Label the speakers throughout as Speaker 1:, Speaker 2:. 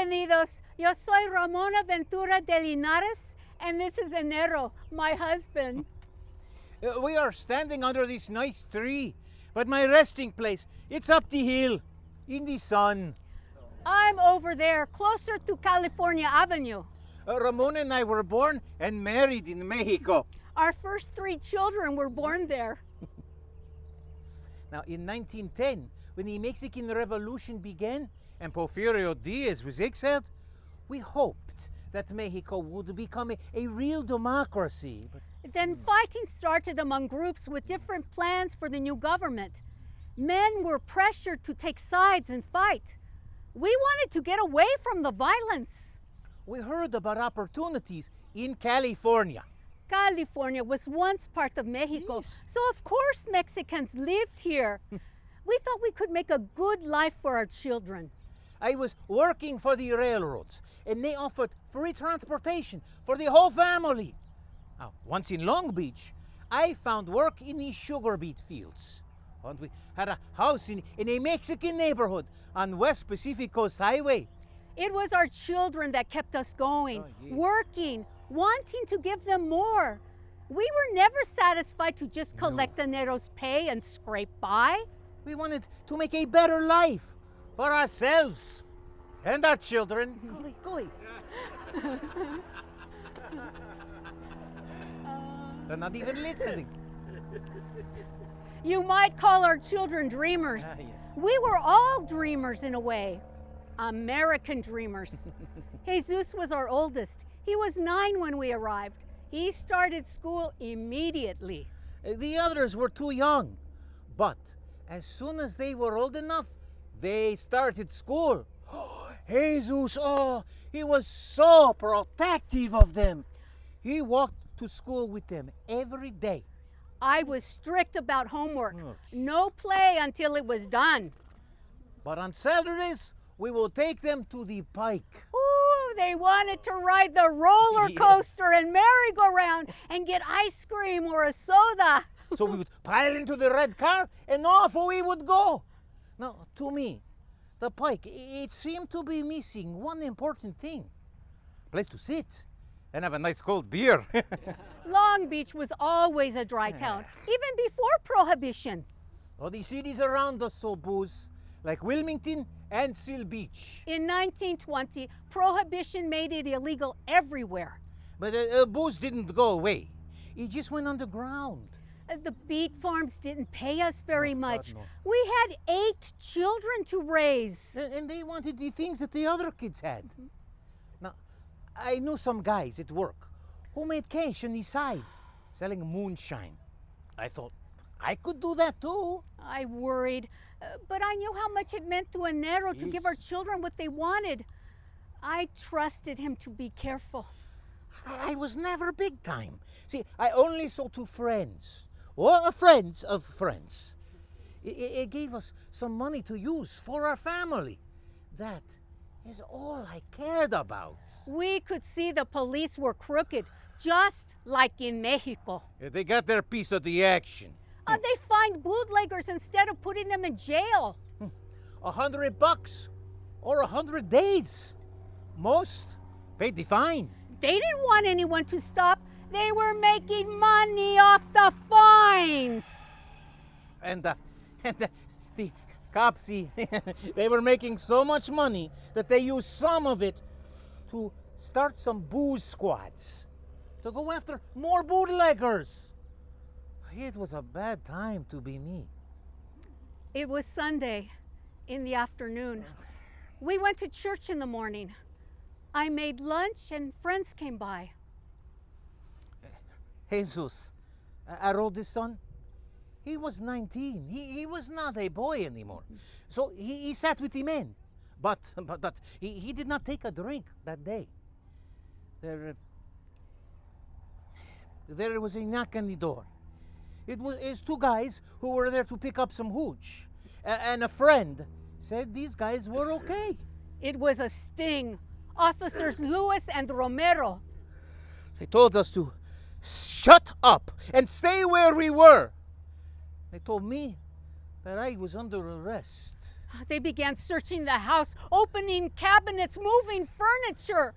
Speaker 1: Bienvenidos. Yo soy Ramona Ventura de Linares, and this is Genero, my husband.
Speaker 2: We are standing under this nice tree, but my resting place, it's up the hill, in the sun.
Speaker 1: I'm over there, closer to California Avenue.
Speaker 2: Ramona and I were born and married in Mexico.
Speaker 1: Our first 3 children were born there.
Speaker 2: Now, in 1910, when the Mexican Revolution began and Porfirio Diaz was exiled, we hoped that Mexico would become a real democracy. But
Speaker 1: Then fighting started among groups with different plans for the new government. Men were pressured to take sides and fight. We wanted to get away from the violence.
Speaker 2: we heard about opportunities in California.
Speaker 1: California was once part of Mexico,
Speaker 2: Yes.
Speaker 1: so of course Mexicans lived here. We thought we could make a good life for our children.
Speaker 2: I was working for the railroads, and they offered free transportation for the whole family. Now, once in Long Beach, I found work in the sugar beet fields. And we had a house in a Mexican neighborhood on West Pacific Coast Highway.
Speaker 1: It was our children that kept us going,
Speaker 2: Oh, yes.
Speaker 1: working, wanting to give them more. We were never satisfied to just collect Genero's pay and scrape by.
Speaker 2: We wanted to make a better life for ourselves and our children. Golly. They're not even listening.
Speaker 1: You might call our children dreamers.
Speaker 2: Yes.
Speaker 1: We were all dreamers in a way. American dreamers. Jesus was our oldest. He was 9 when we arrived. He started school immediately.
Speaker 2: The others were too young. But as soon as they were old enough, they started school. Jesus, he was so protective of them. He walked to school with them every day.
Speaker 1: I was strict about homework.
Speaker 2: Oh.
Speaker 1: No play until it was done.
Speaker 2: But on Saturdays, we will take them to the pike.
Speaker 1: Ooh, they wanted to ride the roller
Speaker 2: Yes.
Speaker 1: coaster and merry-go-round and get ice cream or a soda.
Speaker 2: So we would pile into the red car and off we would go. Now, to me, the pike, it seemed to be missing one important thing. Place to sit and have a nice cold beer.
Speaker 1: Long Beach was always a dry town, even before Prohibition.
Speaker 2: Oh, the cities around us saw booze, like Wilmington and Seal Beach.
Speaker 1: In 1920, Prohibition made it illegal everywhere.
Speaker 2: But booze didn't go away. It just went underground.
Speaker 1: The beet farms didn't pay us very
Speaker 2: Oh, God,
Speaker 1: much.
Speaker 2: no.
Speaker 1: We had 8 children to raise.
Speaker 2: And they wanted the things that the other kids had. Now, I knew some guys at work who made cash on the side, selling moonshine. I thought, I could do that too.
Speaker 1: I worried, but I knew how much it meant to Genero to give our
Speaker 2: Yes.
Speaker 1: children what they wanted. I trusted him to be careful.
Speaker 2: I was never big time. See, I only saw 2 friends, or friends of friends. It gave us some money to use for our family. That is all I cared about.
Speaker 1: We could see the police were crooked, just like in Mexico.
Speaker 2: They got their piece of the action.
Speaker 1: They fined bootleggers instead of putting them in jail.
Speaker 2: $100 or 100 days. Most paid the fine.
Speaker 1: They didn't want anyone to stop. They were making money off the fines.
Speaker 2: And the cops, see, they were making so much money that they used some of it to start some booze squads, to go after more bootleggers. It was a bad time to be me.
Speaker 1: It was Sunday in the afternoon. We went to church in the morning. I made lunch and friends came by.
Speaker 2: Jesus, our oldest son, he was 19. He was not a boy anymore. So he sat with the men. But he did not take a drink that day. There was a knock on the door. It was 2 guys who were there to pick up some hooch. And a friend said these guys were okay.
Speaker 1: It was a sting. Officers Lewis and Romero.
Speaker 2: They told us to shut up and stay where we were. They told me that I was under arrest.
Speaker 1: They began searching the house, opening cabinets, moving furniture.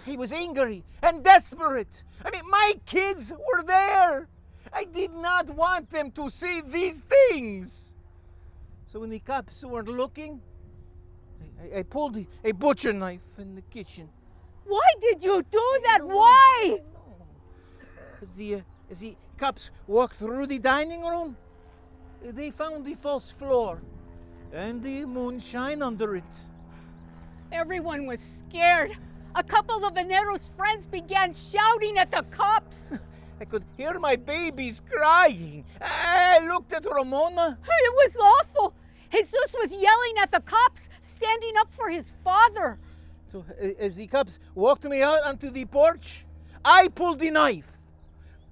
Speaker 2: He was angry and desperate. I mean, my kids were there. I did not want them to see these things. So when the cops weren't looking, I pulled a butcher knife in the kitchen.
Speaker 1: Why did you do that? Why?
Speaker 2: As the cops walked through the dining room, they found the false floor and the moonshine under it.
Speaker 1: Everyone was scared. A couple of Genero's friends began shouting at the cops.
Speaker 2: I could hear my babies crying. I looked at Ramona.
Speaker 1: It was awful. Jesus was yelling at the cops, standing up for his father.
Speaker 2: So as the cops walked me out onto the porch, I pulled the knife.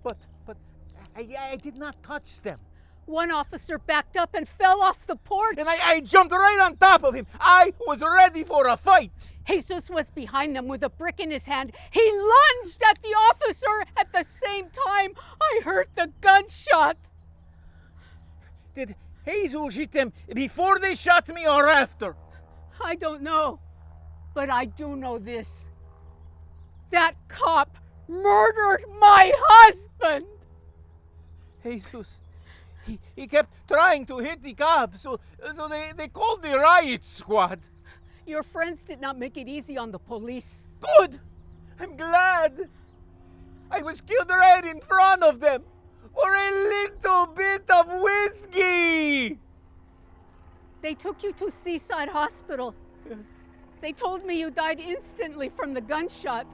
Speaker 2: But I did not touch them.
Speaker 1: One officer backed up and fell off the porch.
Speaker 2: And I jumped right on top of him. I was ready for a fight.
Speaker 1: Jesus was behind them with a brick in his hand. He lunged at the officer. At the same time, I heard the gunshot.
Speaker 2: Did Jesus hit them before they shot me or after?
Speaker 1: I don't know, but I do know this. That cop murdered my husband.
Speaker 2: Jesus, he kept trying to hit the cops, so they called the riot squad.
Speaker 1: Your friends did not make it easy on the police.
Speaker 2: Good! I'm glad. I was killed right in front of them for a little bit of whiskey.
Speaker 1: They took you to Seaside Hospital.
Speaker 2: Yes.
Speaker 1: They told me you died instantly from the gunshot.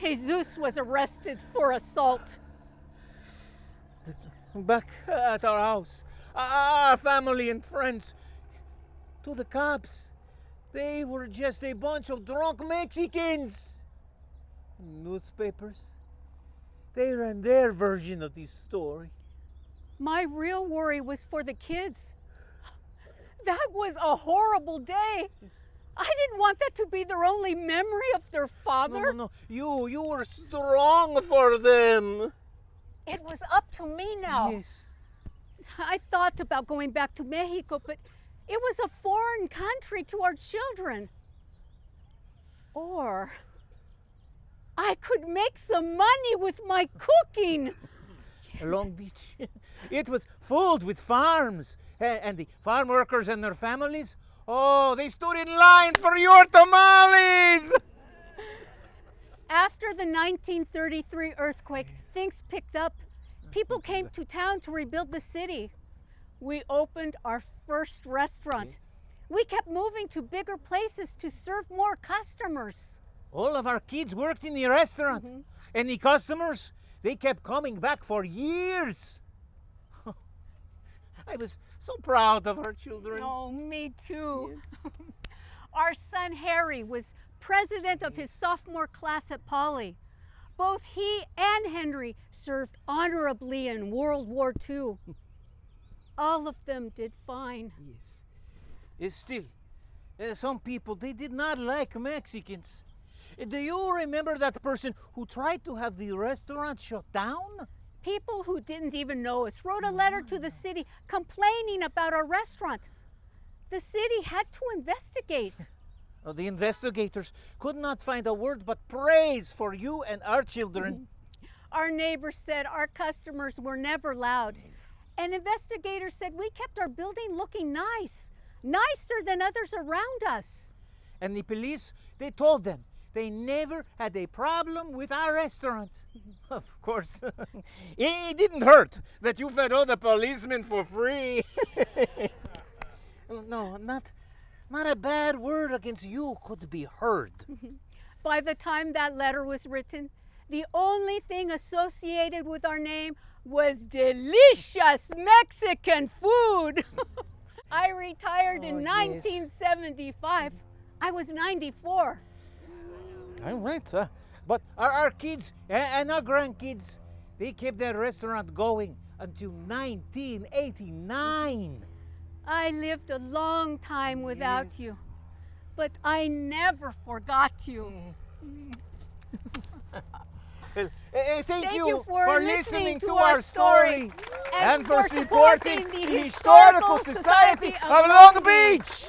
Speaker 1: Jesus was arrested for assault.
Speaker 2: Back at our house, our family and friends, to the cops, they were just a bunch of drunk Mexicans. Newspapers, they ran their version of this story.
Speaker 1: My real worry was for the kids. That was a horrible day. I didn't want that to be their only memory of their father.
Speaker 2: No. You were strong for them.
Speaker 1: It was up to me now.
Speaker 2: Yes.
Speaker 1: I thought about going back to Mexico, but it was a foreign country to our children. Or I could make some money with my cooking.
Speaker 2: Long Beach, it was filled with farms, and the farm workers and their families, oh, they stood in line for your tamales.
Speaker 1: After the 1933 earthquake, things picked up. People came to town to rebuild the city. We opened our first restaurant. We kept moving to bigger places to serve more customers.
Speaker 2: All of our kids worked in the restaurant, and the customers, they kept coming back for years. I was so proud of our children.
Speaker 1: Oh, me too. Yes. Our son Harry was president of his sophomore class at Poly. Both he and Henry served honorably in World War II. All of them did fine.
Speaker 2: Yes. Still, some people, they did not like Mexicans. Do you remember that person who tried to have the restaurant shut down?
Speaker 1: People who didn't even know us wrote a letter to the city complaining about our restaurant. The city had to investigate.
Speaker 2: The investigators could not find a word but praise for you and our children.
Speaker 1: Our neighbors said our customers were never loud. And investigators said we kept our building looking nice, nicer than others around us.
Speaker 2: And the police, they told them they never had a problem with our restaurant. Of course, it didn't hurt that you fed all the policemen for free. No, not a bad word against you could be heard.
Speaker 1: By the time that letter was written, the only thing associated with our name was delicious Mexican food. I retired in 1975. I was 94.
Speaker 2: I'm right, but our kids and our grandkids, they kept that restaurant going until 1989.
Speaker 1: I lived a long time without you, but I never forgot you.
Speaker 2: Thank you
Speaker 1: for
Speaker 2: listening to our story. and for supporting the Historical Society of Long Beach.